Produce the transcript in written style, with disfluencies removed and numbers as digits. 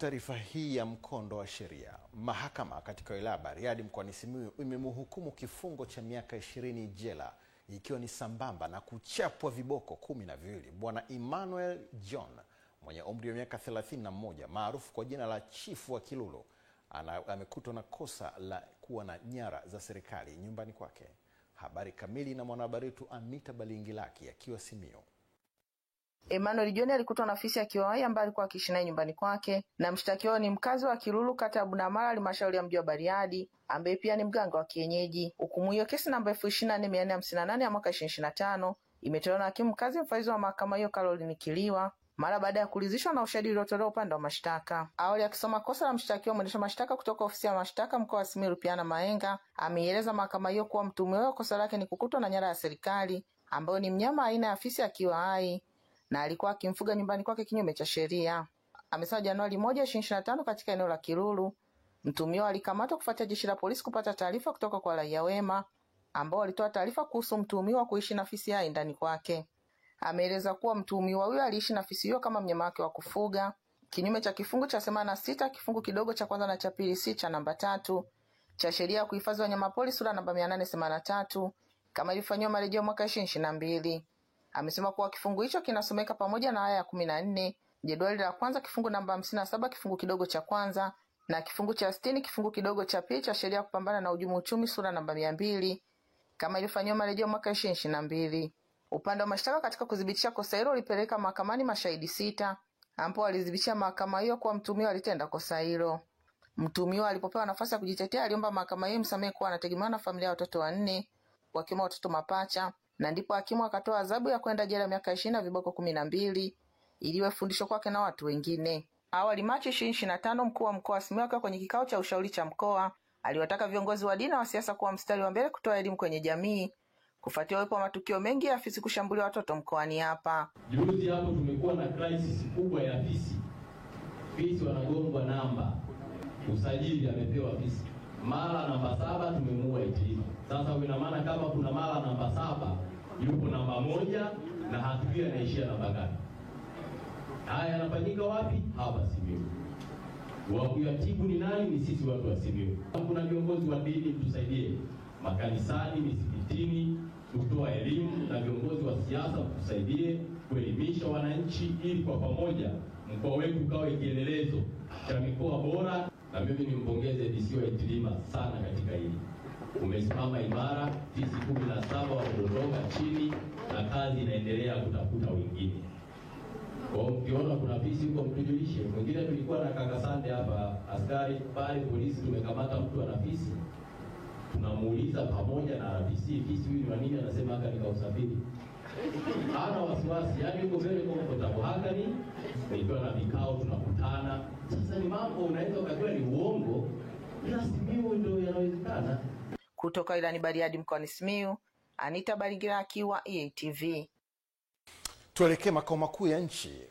taarifa hii ya mkondo wa sheria. Mahakama katika wilaya Bariadi mkoani Simiyu imemhukumu kifungo cha miaka 20 jela ikiwa ni sambamba na kuchapwa viboko 12 Bwana Emmanuel John mwenye umri wa miaka 31 maarufu kwa jina la Chifu wa Kilulu amekutwa na kosa la kuwa na nyara za serikali nyumbani kwake. Habari kamili na mwanahabari wetu Anita Balingilaki akiwa Simiyu. Emmanuel John alikutwa na afisi ya Kiwai ambaye alikuwa akiishi naye nyumbani kwake, na mshtakiwa ni mkazi wa Kilulu kata ya Bunamara halmashauri ya mji wa Bariadi ambaye pia ni mganga wa kienyeji. Hukumu hiyo kesi namba 24458 ya mwaka 2025 imetolewa na hakimu mkazi mfaizi wa mahakama hiyo Caroline Kiliwa mara baada ya kuridhishwa na ushahidi uliotolewa upande wa mashtaka. Awali akisoma kosa la mshtakiwa, mwendesha mashtaka kutoka ofisi ya mashtaka mkoa wa Simiyu Piana Maenga ameieleza mahakama hiyo kuwa mtuhumiwa kosa lake ni kukutwa na nyara ya serikali ambayo ni mnyama aina ya afisi ya Kiwai na alikuwa akimfuga nyumbani kwake kinyume cha sheria. Amesema Januari 1, 2025 katika eneo la Kilulu, mtuhumiwa alikamatwa kufuatia jeshi la polisi kupata taarifa kutoka kwa raia wema ambao walitoa taarifa kuhusu mtuhumiwa kuishi na afisi hai ndani kwake. Ameeleza kuwa mtuhumiwa huyo aliishi na afisi hiyo kama mnyama wake wa kufuga kinyume cha kifungu cha 86 kifungu kidogo cha kwanza na cha pili C cha namba 3 cha sheria ya kuhifadhi wanyamapori sura namba 883 kama ilifanywa marejeo mwaka 2022. Amesema kuwa kifungu hicho kinasomeka pamoja na aya ya 14 jedwali la kwanza kifungu namba 57 kifungu kidogo cha kwanza na kifungu cha 60 kifungu kidogo cha pili cha sheria ya kupambana na uhujumu uchumi sura namba 200 kama ilifanywa marejeo mwaka 2022. Upande wa mashtaka katika kudhibitisha kosa hilo ulipeleka mahakamani mashahidi 6 ambapo walithibitisha mahakama hiyo kuwa mtuhumiwa alitenda kosa hilo. Mtuhumiwa alipopewa nafasi ya kujitetea aliomba mahakama hiyo msamehe kuwa anategemewa na familia ya watoto 4 wakiwemo watoto mapacha, na ndipo hakimu akatoa adhabu ya kwenda jela miaka 20 na viboko 12 iliwe fundisho kwake na watu wengine. Awali Machi 2025 mkuu wa mkoa wa Simiyu akiwa kwenye kikao cha ushauri cha mkoa aliwataka viongozi wa dini na wa siasa kuwa mstari wa mbele kutoa elimu kwenye jamii kufuatia uwepo wa matukio mengi ya afisi kushambulia watoto mkoani hapa. Juzi hapo tumekuwa na crisis kubwa ya afisi. Afisi wanagongwa namba. Usajili amepewa afisi. Mara namba 7 tumemuua Itilima. Sasa ina maana kama kuna mara namba 7 yupo namba 1 na hatujui anaishia namba gani. Haya yanafanyika wapi? Hapa Simiyu. Wakuyatibu ni nani? Ni sisi watu wa Simiyu. Kuna viongozi wa dini mtusaidie, makanisani, misikitini, kutoa elimu, na viongozi wa siasa mtusaidie kuelimisha wananchi ili kwa pamoja mkoa wetu kawe kielelezo cha mikoa bora. Na mimi nimpongeze DC wa Itilima sana katika hili. Umesimama imara, sisi 17 wameondoka chini na kazi inaendelea kutafuta wengine. Kwa ukiona kuna visi huko mtujulishe. Mwingine tulikuwa na kaka Sande hapa, askari pale polisi tumekamata mtu ana visi. Tunamuuliza pamoja na RPC visi huyu ni nini, anasema haka nika usafiri. Hana wasiwasi, yani yuko very comfortable. Haka ni nikiwa na vikao tunakutana. Sasa ni mambo unaweza ukajua ni uongo, ila Simiyu ndio yanawezekana. Kutoka ilani Bariadi mkoani Simiyu, Anita Balingilaki wa EATV. Tuelekee makao makuu ya nchi.